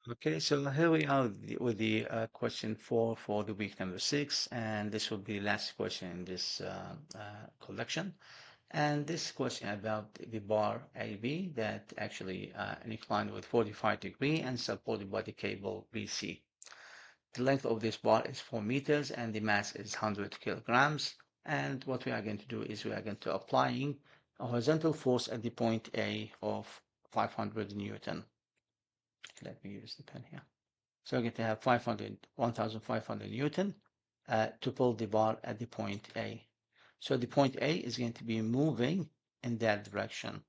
Okay, so here we are with the question 4 for the week number 6, and this will be the last question in this collection. And this question about the bar AB that actually inclined with 45 degree and supported by the cable BC. The length of this bar is 4 meters and the mass is 100 kilograms. And what we are going to do is we are going to applying a horizontal force at the point A of 500 Newton. Let me use the pen here. So we're going to have 1,500 Newton to pull the bar at the point A. So the point A is going to be moving in that direction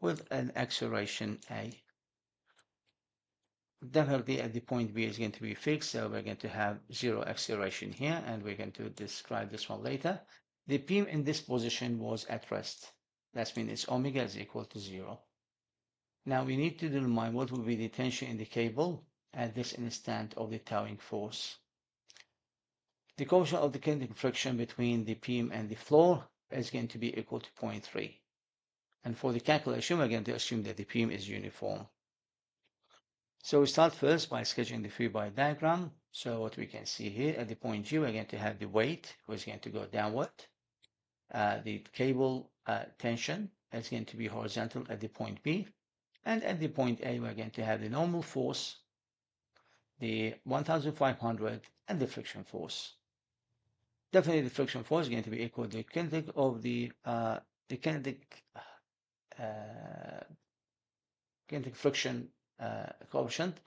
with an acceleration A. Definitely at the point B is going to be fixed, so we're going to have zero acceleration here, and we're going to describe this one later. The beam in this position was at rest. That means its omega is equal to zero. Now we need to determine what will be the tension in the cable at this instant of the towing force. The coefficient of the kinetic friction between the beam and the floor is going to be equal to 0.3. And for the calculation, we're going to assume that the beam is uniform. So we start first by sketching the free body diagram. So what we can see here at the point G, we're going to have the weight, which is going to go downward. The cable tension is going to be horizontal at the point B. And at the point A, we're going to have the normal force, the 1,500, and the friction force. Definitely the friction force is going to be equal to the kinetic of the kinetic friction coefficient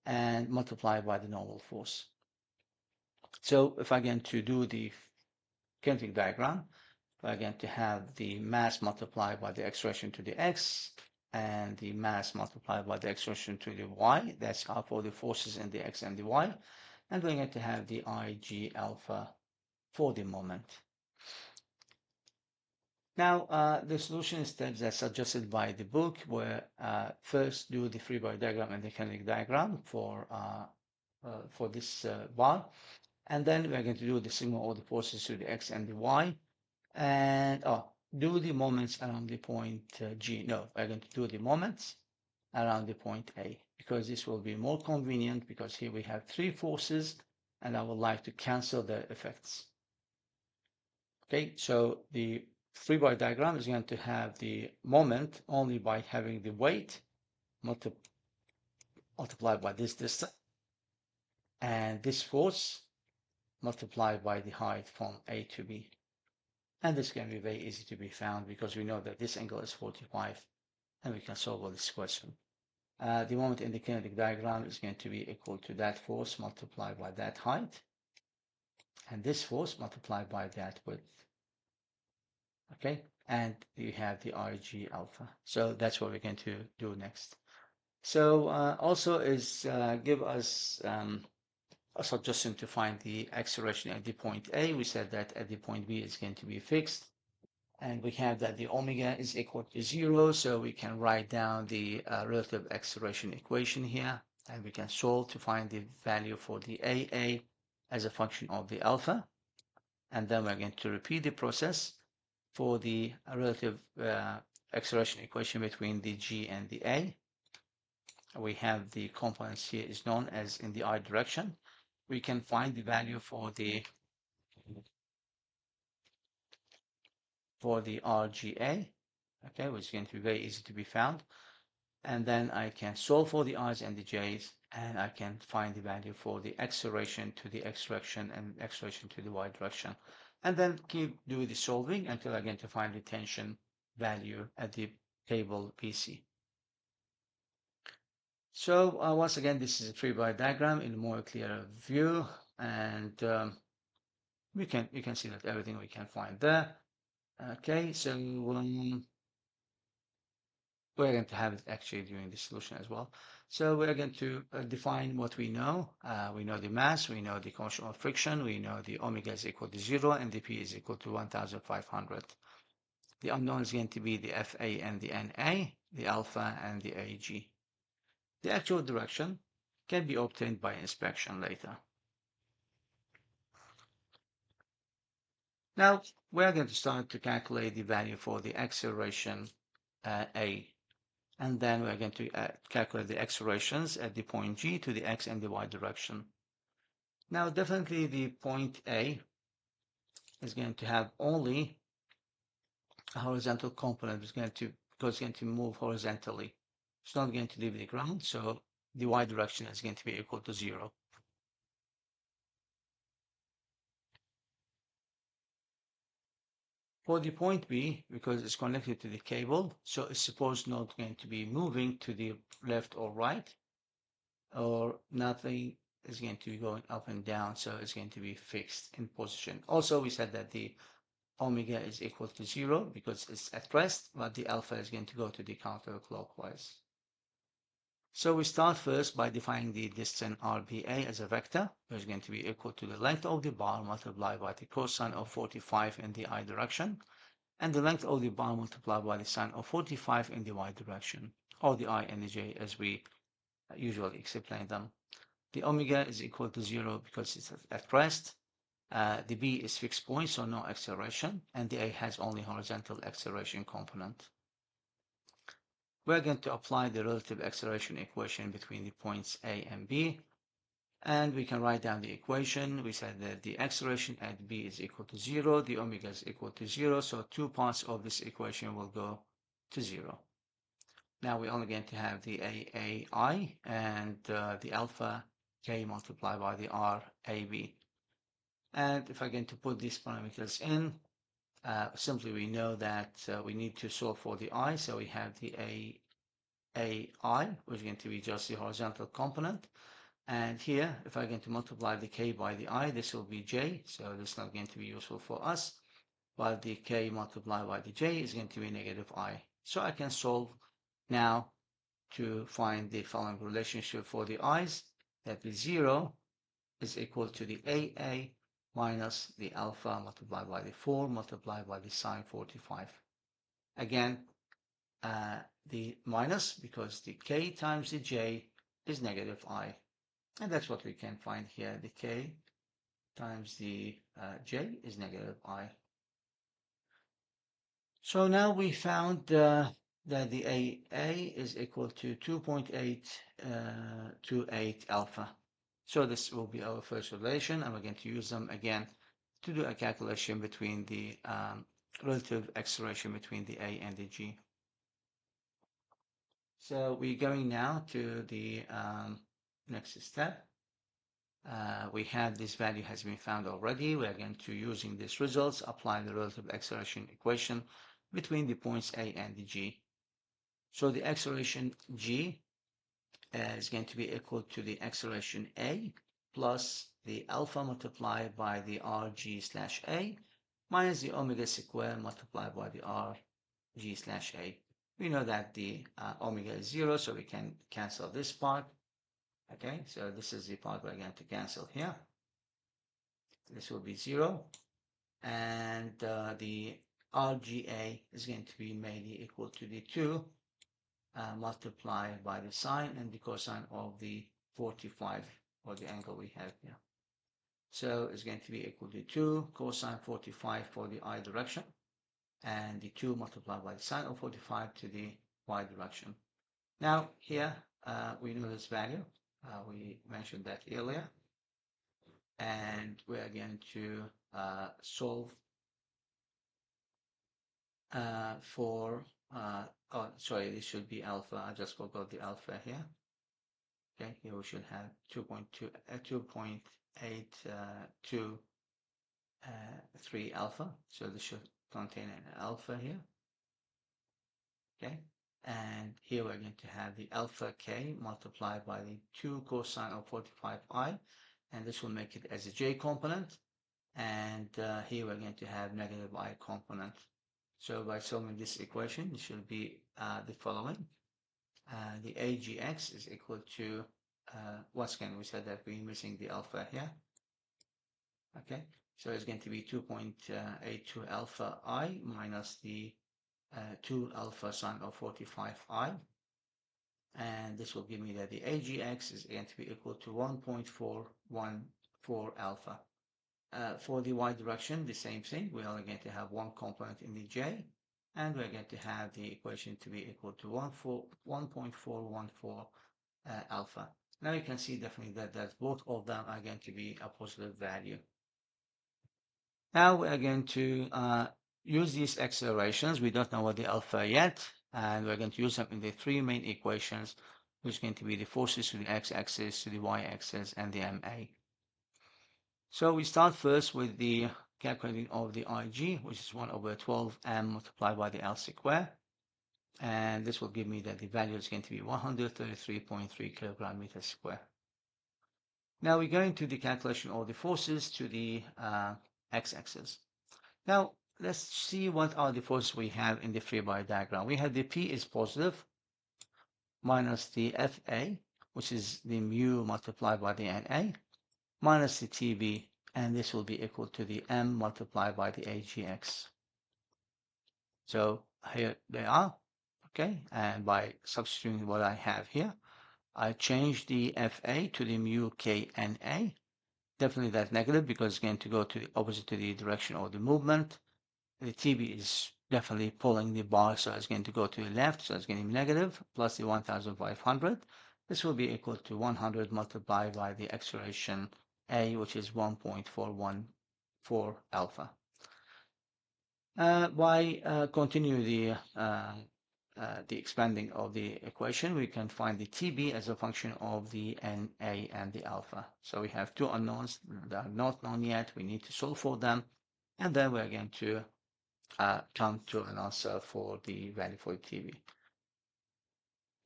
and multiplied by the normal force. So if I'm going to do the kinetic diagram, we're going to have the mass multiplied by the acceleration to the x and the mass multiplied by the acceleration to the y. That's for the forces in the x and the y. And we're going to have the Ig alpha for the moment. Now, the solution steps as suggested by the book, where first do the free body diagram and the kinetic diagram for this bar, and then we're going to do the signal of the forces to the x and the y, and do the moments around the point G. No, we're going to do the moments around the point A, because this will be more convenient, because here we have three forces, and I would like to cancel the effects. Okay, so the free body diagram is going to have the moment only by having the weight multiplied by this distance and this force multiplied by the height from A to B. And this can be very easy to be found because we know that this angle is 45 and we can solve this question. The moment in the kinetic diagram is going to be equal to that force multiplied by that height and this force multiplied by that width. Okay, and you have the Ig alpha. So that's what we're going to do next. So also is give us a suggestion to find the acceleration at the point A. We said that at the point B is going to be fixed. And we have that the omega is equal to 0. So we can write down the relative acceleration equation here. And we can solve to find the value for the AA as a function of the alpha. And then we're going to repeat the process for the relative acceleration equation between the G and the A. We have the components here is known as in the I direction. We can find the value for the RGA, okay, which is going to be very easy to be found. And then I can solve for the I's and the J's, and I can find the value for the acceleration to the X direction and acceleration to the Y direction. And then keep doing the solving until I get to find the tension value at the table PC. So once again, this is a free body diagram in a more clearer view, and you can see that everything we can find there. Okay, so we're going to have it actually during the solution as well. So we're going to define what we know. We know the mass, we know the coefficient of friction, we know the omega is equal to 0 and the P is equal to 1,500. The unknown is going to be the FA and the NA, the alpha and the AG. The actual direction can be obtained by inspection later. Now we're going to start to calculate the value for the acceleration A. And then we're going to calculate the accelerations at the point G to the X and the Y direction. Now, definitely the point A is going to have only a horizontal component. It's going to, because it's going to move horizontally. It's not going to leave the ground, so the Y direction is going to be equal to 0. For the point B, because it's connected to the cable, so it's supposed not going to be moving to the left or right, or nothing is going to be going up and down, so it's going to be fixed in position. Also, we said that the omega is equal to 0 because it's at rest, but the alpha is going to go to the counterclockwise. So we start first by defining the distance RBA as a vector, which is going to be equal to the length of the bar multiplied by the cosine of 45 in the I direction, and the length of the bar multiplied by the sine of 45 in the Y direction, or the I and the J as we usually explain them. The omega is equal to 0 because it's at rest. The B is fixed point, so no acceleration, and the A has only horizontal acceleration component. We're going to apply the relative acceleration equation between the points A and B, and we can write down the equation. We said that the acceleration at B is equal to 0, the omega is equal to 0, so two parts of this equation will go to 0. Now we're only going to have the AAI and the alpha K multiplied by the RAB. And if I'm going to put these parameters in, simply we know that we need to solve for the I, so we have the AI, which is going to be just the horizontal component. And here, if I'm going to multiply the K by the I, this will be J, so this is not going to be useful for us, while the K multiplied by the J is going to be negative I. So I can solve now to find the following relationship for the I's, that the 0 is equal to the AA minus the alpha multiplied by the 4 multiplied by the sine 45. Again, the minus because the K times the J is negative I. And that's what we can find here. The K times the J is negative I. So now we found that the AA is equal to 2.828 alpha. So this will be our first relation, and we're going to use them again to do a calculation between the relative acceleration between the A and the G. So we're going now to the next step. We have this value has been found already. We are going to, using these results, apply the relative acceleration equation between the points A and the G. So the acceleration G is going to be equal to the acceleration A plus the alpha multiplied by the RG slash A minus the omega square multiplied by the RG slash A. We know that the omega is 0, so we can cancel this part. Okay, so this is the part we're going to cancel here. This will be 0. And the RGA is going to be made equal to the 2 multiplied by the sine and the cosine of the 45, or the angle we have here. So it's going to be equal to 2 cosine 45 for the I direction, and the 2 multiplied by the sine of 45 to the Y direction. Now here we know this value. We mentioned that earlier. And we are going to solve for, oh, sorry, this should be alpha. I just forgot the alpha here. Okay, here we should have 2.823 alpha. So this should contain an alpha here. Okay, and here we're going to have the alpha K multiplied by the 2 cosine of 45I, and this will make it as a J component. And here we're going to have negative I component. So by solving this equation, it should be the following. The AGX is equal to, once again, we said that we're missing the alpha here. Okay, so it's going to be 2.82 alpha I minus the 2 alpha sine of 45I. And this will give me that the AGX is going to be equal to 1.414 alpha. For the Y direction, the same thing. We're only going to have one component in the J. and we're going to have the equation to be equal to 1.414 alpha. Now you can see definitely that both of them are going to be a positive value. Now we are going to use these accelerations. We don't know what the alpha yet, and we're going to use them in the three main equations, which is going to be the forces to the x-axis, to the y-axis, and the MA. So we start first with the calculating of the IG, which is 1 over 12m multiplied by the L square. And this will give me that the value is going to be 133.3 kilogram meter square. Now we go into the calculation of the forces to the x-axis. Now let's see what are the forces we have in the free body diagram. We have the P is positive minus the FA, which is the mu multiplied by the NA, minus the TB, and this will be equal to the M multiplied by the AGX. So here they are, okay, and by substituting what I have here, I change the FA to the mu KNA. Definitely that's negative because it's going to go to the opposite to the direction of the movement. The TB is definitely pulling the bar, so it's going to go to the left, so it's going to be negative, plus the 1,500. This will be equal to 100 multiplied by the acceleration A, which is 1.414 alpha. By continue the expanding of the equation, we can find the TB as a function of the NA and the alpha. So we have two unknowns that are not known yet. We need to solve for them, and then we're going to come to an answer for the value for the TB.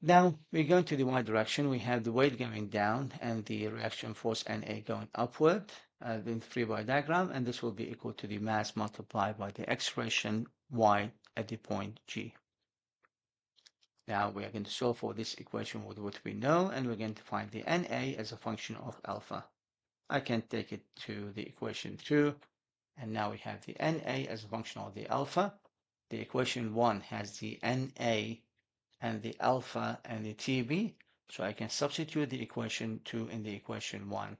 Now we're going to the y direction. We have the weight going down and the reaction force NA going upward in the free body diagram, and this will be equal to the mass multiplied by the acceleration y at the point G. Now we are going to solve for this equation with what we know, and we're going to find the NA as a function of alpha. I can take it to the equation 2, and now we have the NA as a function of the alpha. The equation 1 has the NA and the alpha and the TB, so I can substitute the equation 2 in the equation 1,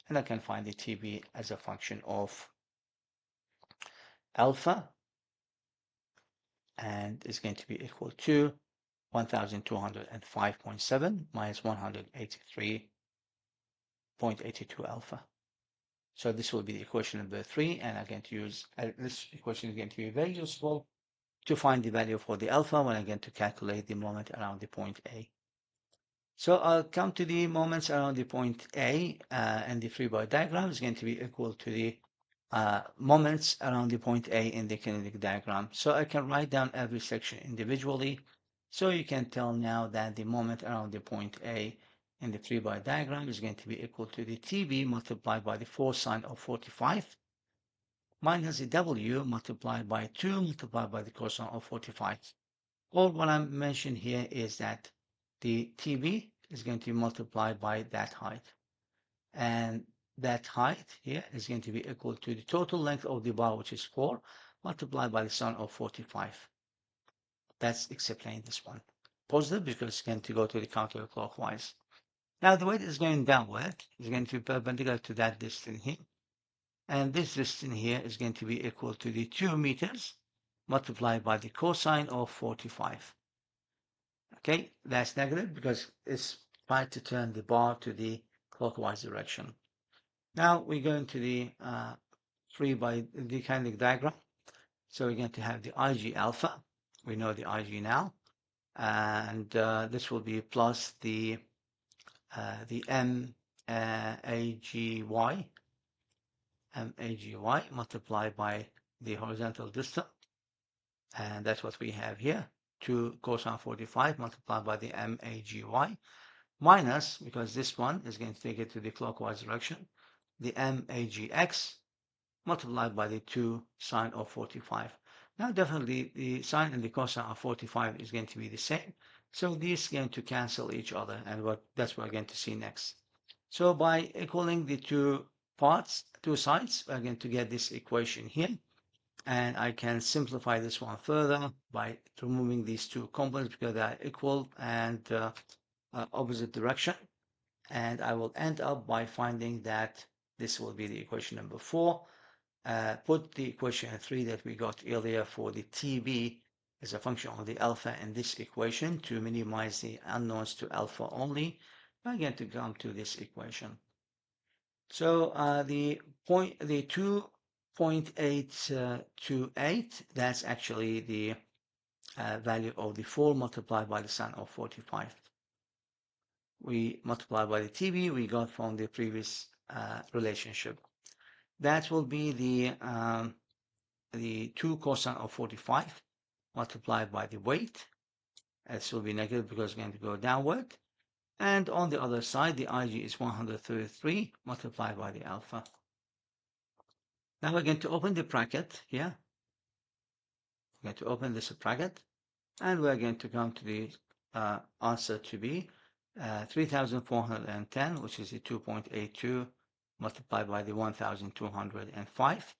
and I can find the TB as a function of alpha, and it's going to be equal to 1205.7 minus 183.82 alpha. So this will be the equation number 3, and I'm going to use this equation is going to be very useful to find the value for the alpha when I'm going to calculate the moment around the point A. So I'll come to the moments around the point A, and the free body diagram is going to be equal to the moments around the point A in the kinetic diagram. So I can write down every section individually. So you can tell now that the moment around the point A in the free body diagram is going to be equal to the TB multiplied by the force sine of 45 minus the W multiplied by 2 multiplied by the cosine of 45. All what I mentioned here is that the TB is going to be multiplied by that height. And that height here is going to be equal to the total length of the bar, which is 4, multiplied by the sine of 45. That's explained this one. Positive because it's going to go to the counterclockwise. Now the weight is going downward. It's going to be perpendicular to that distance here. And this distance here is going to be equal to the 2 meters multiplied by the cosine of 45. Okay, that's negative because it's trying to turn the bar to the clockwise direction. Now we go into the free body the kinetic diagram. So we're going to have the IG alpha. We know the IG now, and this will be plus the MAGY multiplied by the horizontal distance, and that's what we have here. 2 cosine 45 multiplied by the MAGY minus, because this one is going to take it to the clockwise direction, the MAGX multiplied by the 2 sine of 45. Now definitely the sine and the cosine of 45 is going to be the same. So these are going to cancel each other, and that's what we're going to see next. So by equaling the two sides, we're going to get this equation here. And I can simplify this one further by removing these two components because they are equal and opposite direction. And I will end up by finding that this will be the equation number 4. Put the equation 3 that we got earlier for the TB as a function of the alpha in this equation to minimize the unknowns to alpha only. I'm going to come to this equation. So the 2.828, that's actually the value of the 4 multiplied by the sin of 45. We multiply by the TB we got from the previous relationship. That will be the 2 cosine of 45 multiplied by the weight. This will be negative because it's going to go downward. And on the other side, the IG is 133 multiplied by the alpha. Now we're going to open the bracket here. We're going to open this bracket, and we're going to come to the answer to be 3,410, which is the 2.82 multiplied by the 1,205,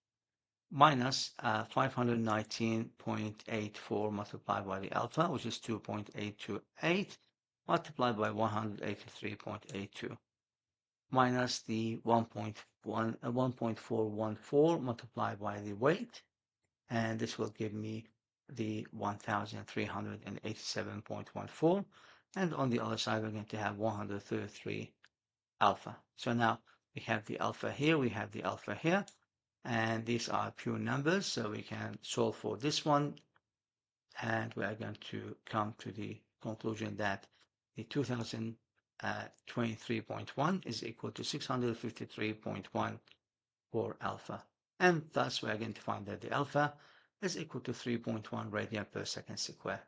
minus 519.84 multiplied by the alpha, which is 2.828, multiplied by 183.82, minus the 1.414 multiplied by the weight, and this will give me the 1,387.14, and on the other side we're going to have 133 alpha. So now we have the alpha here, we have the alpha here, and these are pure numbers, so we can solve for this one, and we are going to come to the conclusion that the 2023.1 is equal to 653.1 for alpha, and thus we are going to find that the alpha is equal to 3.1 radian per second square.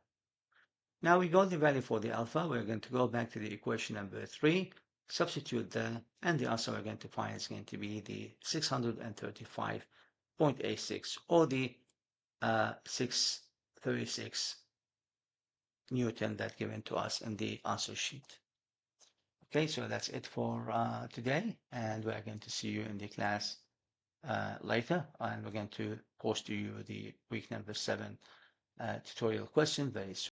Now we got the value for the alpha. We're going to go back to the equation number 3, substitute there, and the answer we're going to find is going to be the 635.86, or the 636 Newton that given to us in the answer sheet. Okay, so that's it for today, and we're going to see you in the class later, and we're going to post to you the week number 7 tutorial question very soon.